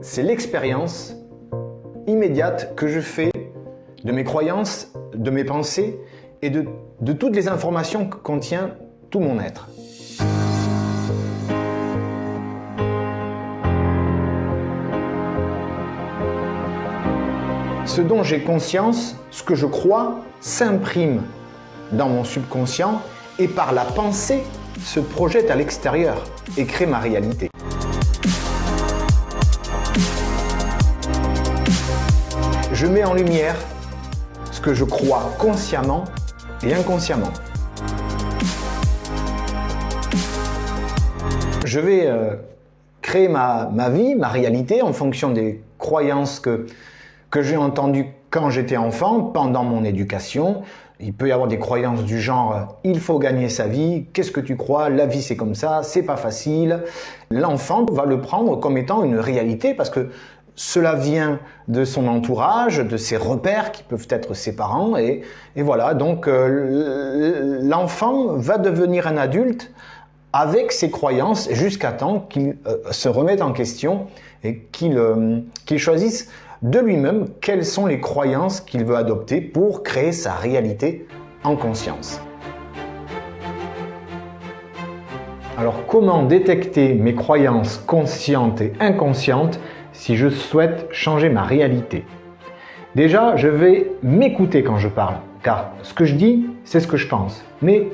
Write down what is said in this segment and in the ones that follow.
c'est l'expérience immédiate que je fais de mes croyances, de mes pensées et de toutes les informations que contient tout mon être. Ce dont j'ai conscience, ce que je crois, s'imprime dans mon subconscient et par la pensée se projette à l'extérieur et crée ma réalité. Je mets en lumière ce que je crois consciemment et inconsciemment. Je vais créer ma vie, ma réalité en fonction des croyances que j'ai entendues quand j'étais enfant, pendant mon éducation. Il peut y avoir des croyances du genre « il faut gagner sa vie »,« qu'est-ce que tu crois ? La vie c'est comme ça, c'est pas facile ». L'enfant va le prendre comme étant une réalité parce que cela vient de son entourage, de ses repères qui peuvent être ses parents et voilà. Donc l'enfant va devenir un adulte avec ses croyances jusqu'à temps qu'il se remette en question et qu'il choisisse de lui-même quelles sont les croyances qu'il veut adopter pour créer sa réalité en conscience. Alors comment détecter mes croyances conscientes et inconscientes si je souhaite changer ma réalité? Déjà, je vais m'écouter quand je parle, car ce que je dis, c'est ce que je pense. Mais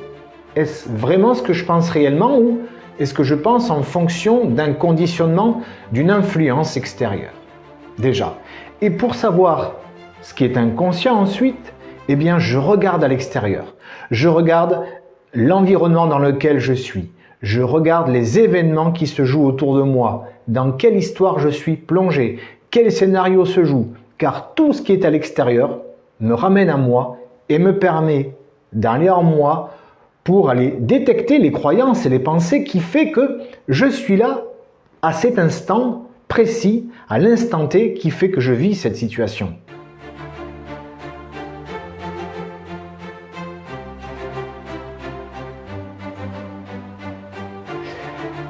est-ce vraiment ce que je pense réellement ou est-ce que je pense en fonction d'un conditionnement, d'une influence extérieure? Déjà. Et pour savoir ce qui est inconscient ensuite, eh bien, je regarde à l'extérieur. Je regarde l'environnement dans lequel je suis. Je regarde les événements qui se jouent autour de moi, dans quelle histoire je suis plongé, quel scénario se joue, car tout ce qui est à l'extérieur me ramène à moi et me permet d'aller en moi pour aller détecter les croyances et les pensées qui fait que je suis là à cet instant précis, à l'instant T qui fait que je vis cette situation.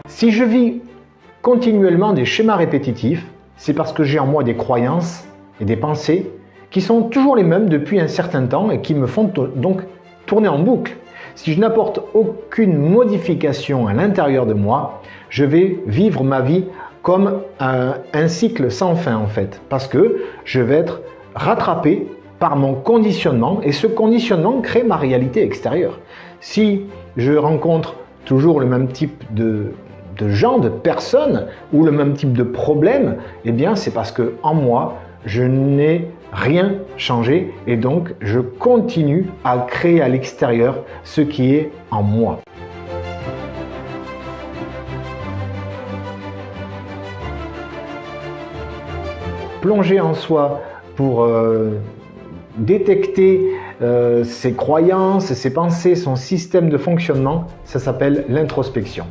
Si je vis continuellement des schémas répétitifs, c'est parce que j'ai en moi des croyances et des pensées qui sont toujours les mêmes depuis un certain temps et qui me font donc tourner en boucle. Si je n'apporte aucune modification à l'intérieur de moi, je vais vivre ma vie comme un cycle sans fin en fait, parce que je vais être rattrapé par mon conditionnement et ce conditionnement crée ma réalité extérieure. Si je rencontre toujours le même type de gens, de personnes ou le même type de problème, eh bien c'est parce que en moi, je n'ai rien changé et donc je continue à créer à l'extérieur ce qui est en moi. Plonger en soi pour détecter ses croyances, ses pensées, son système de fonctionnement, ça s'appelle l'introspection.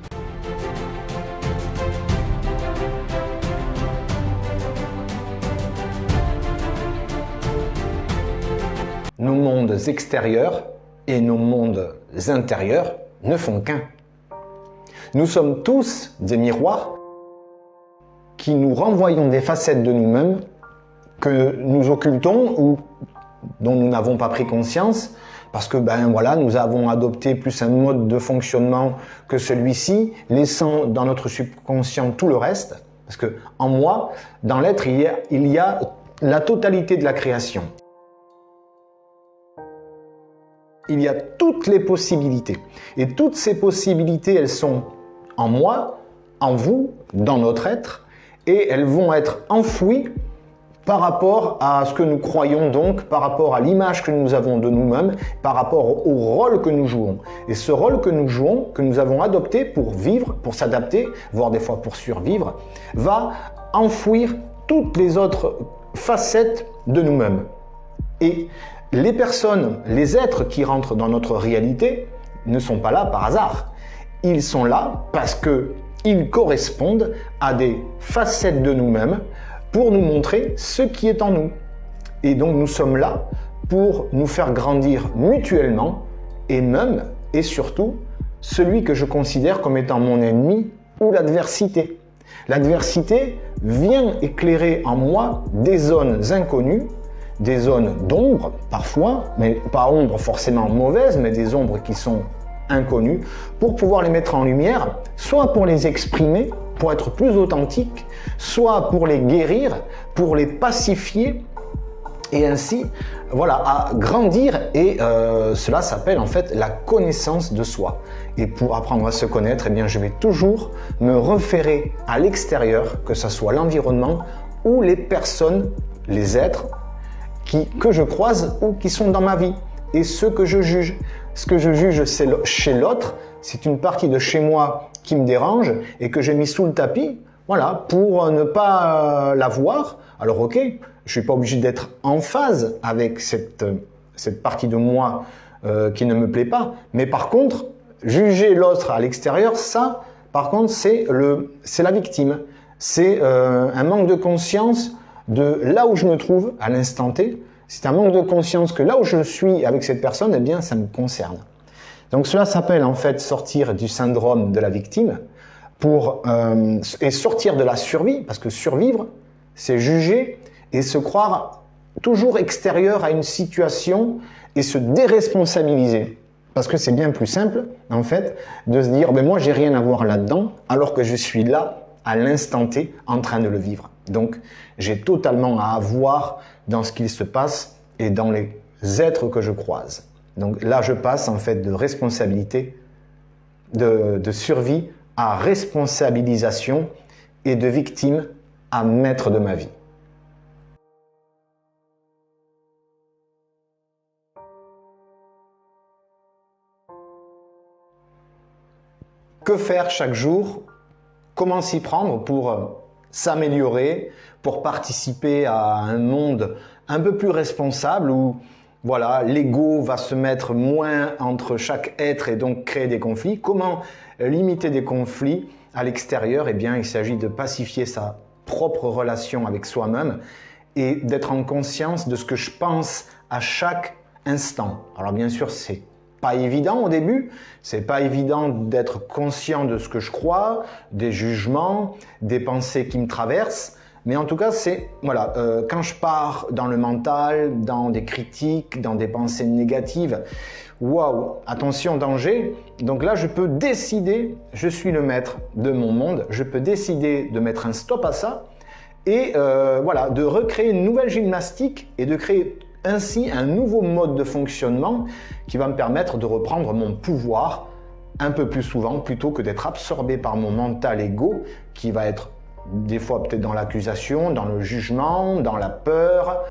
Nos mondes extérieurs et nos mondes intérieurs ne font qu'un. Nous sommes tous des miroirs qui nous renvoyons des facettes de nous-mêmes que nous occultons ou dont nous n'avons pas pris conscience parce que nous avons adopté plus un mode de fonctionnement que celui-ci, laissant dans notre subconscient tout le reste. Parce que en moi, dans l'être, il y a la totalité de la création. Il y a toutes les possibilités. Et toutes ces possibilités, elles sont en moi, en vous, dans notre être, et elles vont être enfouies par rapport à ce que nous croyons donc, par rapport à l'image que nous avons de nous-mêmes, par rapport au rôle que nous jouons. Et ce rôle que nous jouons, que nous avons adopté pour vivre, pour s'adapter, voire des fois pour survivre, va enfouir toutes les autres facettes de nous-mêmes. Et les personnes, les êtres qui rentrent dans notre réalité ne sont pas là par hasard. Ils sont là parce qu'ils correspondent à des facettes de nous-mêmes pour nous montrer ce qui est en nous. Et donc nous sommes là pour nous faire grandir mutuellement et même et surtout celui que je considère comme étant mon ennemi ou l'adversité. L'adversité vient éclairer en moi des zones inconnues, des zones d'ombre parfois, mais pas ombre forcément mauvaise, mais des ombres qui sont inconnues, pour pouvoir les mettre en lumière, soit pour les exprimer, pour être plus authentique, soit pour les guérir, pour les pacifier, et ainsi, voilà, à grandir. Et cela s'appelle en fait la connaissance de soi. Et pour apprendre à se connaître, eh bien, je vais toujours me référer à l'extérieur, que ce soit l'environnement ou les personnes, les êtres que je croise ou qui sont dans ma vie. Et ceux que je juge. Ce que je juge chez l'autre, c'est une partie de chez moi qui me dérange et que j'ai mis sous le tapis, voilà, pour ne pas la voir. Alors ok, je suis pas obligé d'être en phase avec cette partie de moi qui ne me plaît pas. Mais par contre, juger l'autre à l'extérieur, ça, par contre, c'est la victime. C'est un manque de conscience de là où je me trouve à l'instant T. C'est un manque de conscience que là où je suis avec cette personne, eh bien, ça me concerne. Donc cela s'appelle en fait sortir du syndrome de la victime et sortir de la survie, parce que survivre, c'est juger et se croire toujours extérieur à une situation et se déresponsabiliser. Parce que c'est bien plus simple, en fait, de se dire ben moi j'ai rien à voir là-dedans, alors que je suis là, à l'instant T, en train de le vivre. Donc j'ai totalement à avoir dans ce qu'il se passe et dans les êtres que je croise. Donc là je passe en fait de responsabilité, de survie à responsabilisation et de victime à maître de ma vie. Que faire chaque jour? Comment s'y prendre pour s'améliorer, pour participer à un monde un peu plus responsable où voilà, l'ego va se mettre moins entre chaque être et donc créer des conflits? Comment limiter des conflits à l'extérieur? Eh bien, il s'agit de pacifier sa propre relation avec soi-même et d'être en conscience de ce que je pense à chaque instant. Alors bien sûr, c'est pas évident au début, c'est pas évident d'être conscient de ce que je crois, des jugements, des pensées qui me traversent, mais en tout cas, c'est voilà, quand je pars dans le mental, dans des critiques, dans des pensées négatives, waouh, attention, danger. Donc là, je peux décider, je suis le maître de mon monde, je peux décider de mettre un stop à ça et voilà, de recréer une nouvelle gymnastique et de créer ainsi un nouveau mode de fonctionnement qui va me permettre de reprendre mon pouvoir un peu plus souvent plutôt que d'être absorbé par mon mental ego qui va être des fois peut-être dans l'accusation, dans le jugement, dans la peur.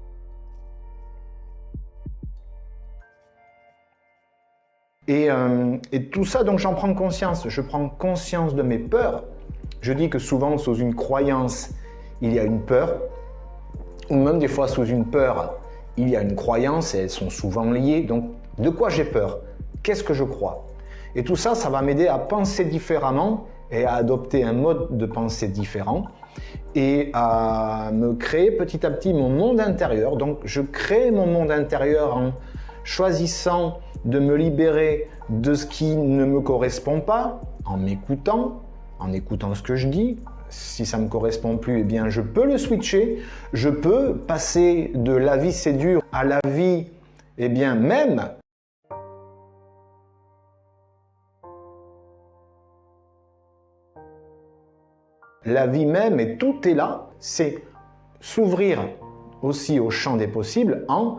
Et tout ça, donc j'en prends conscience. Je prends conscience de mes peurs. Je dis que souvent sous une croyance, il y a une peur, ou même des fois sous une peur, il y a une croyance et elles sont souvent liées. Donc, de quoi j'ai peur? Qu'est-ce que je crois? Et tout ça, ça va m'aider à penser différemment et à adopter un mode de pensée différent et à me créer petit à petit mon monde intérieur. Donc, je crée mon monde intérieur en choisissant de me libérer de ce qui ne me correspond pas, en écoutant ce que je dis. Si ça ne me correspond plus, eh bien, je peux le switcher. Je peux passer de la vie c'est dur à la vie, eh bien, même. La vie même, et tout est là, c'est s'ouvrir aussi au champ des possibles en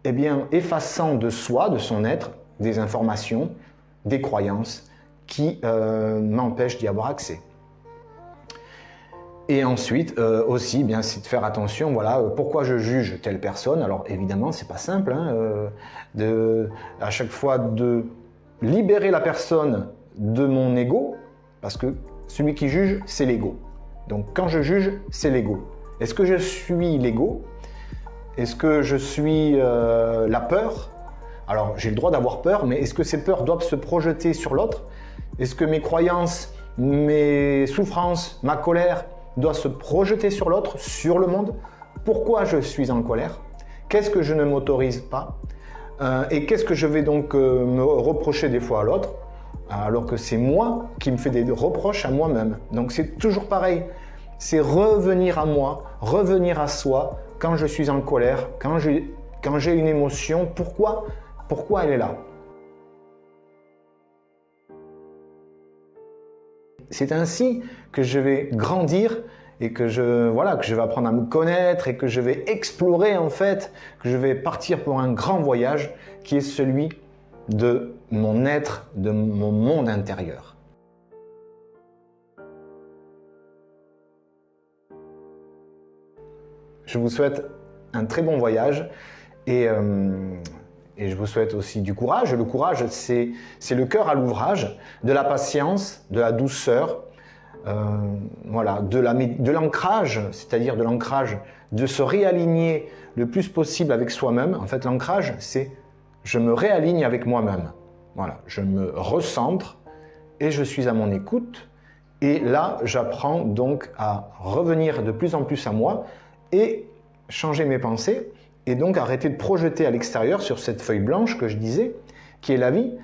eh bien, effaçant de soi, de son être, des informations, des croyances qui m'empêchent d'y avoir accès. Et ensuite aussi, bien, c'est de faire attention. Voilà, pourquoi je juge telle personne. Alors évidemment, c'est pas simple, hein, à chaque fois de libérer la personne de mon ego, parce que celui qui juge, c'est l'ego. Donc quand je juge, c'est l'ego. Est-ce que je suis l'ego? Est-ce que je suis la peur? Alors j'ai le droit d'avoir peur, mais est-ce que ces peurs doivent se projeter sur l'autre? Est-ce que mes croyances, mes souffrances, ma colère doit se projeter sur l'autre, sur le monde? Pourquoi je suis en colère? Qu'est-ce que je ne m'autorise pas? Et qu'est-ce que je vais donc me reprocher des fois à l'autre? alors que c'est moi qui me fais des reproches à moi-même. Donc c'est toujours pareil, c'est revenir à moi, revenir à soi quand je suis en colère, quand j'ai une émotion, pourquoi elle est là. C'est ainsi que je vais grandir et que je vais apprendre à me connaître et que je vais explorer en fait, que je vais partir pour un grand voyage qui est celui de mon être, de mon monde intérieur. Je vous souhaite un très bon voyage et je vous souhaite aussi du courage. Le courage, c'est le cœur à l'ouvrage, de la patience, de la douceur, de l'ancrage, c'est-à-dire de l'ancrage, de se réaligner le plus possible avec soi-même. En fait, l'ancrage, c'est je me réaligne avec moi-même. Voilà, je me recentre et je suis à mon écoute. Et là, j'apprends donc à revenir de plus en plus à moi et changer mes pensées et donc arrêter de projeter à l'extérieur sur cette feuille blanche que je disais, qui est la vie,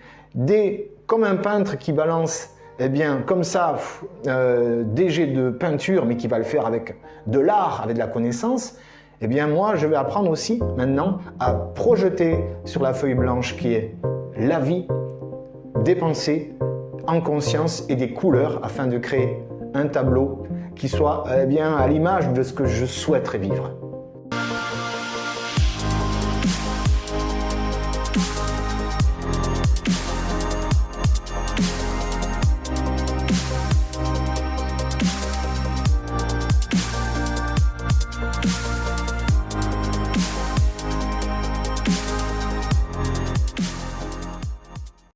comme un peintre qui balance, eh bien, comme ça, des jets de peinture, mais qui va le faire avec de l'art, avec de la connaissance. Eh bien, moi, je vais apprendre aussi maintenant à projeter sur la feuille blanche qui est la vie, des pensées en conscience et des couleurs afin de créer un tableau qui soit à l'image de ce que je souhaiterais vivre.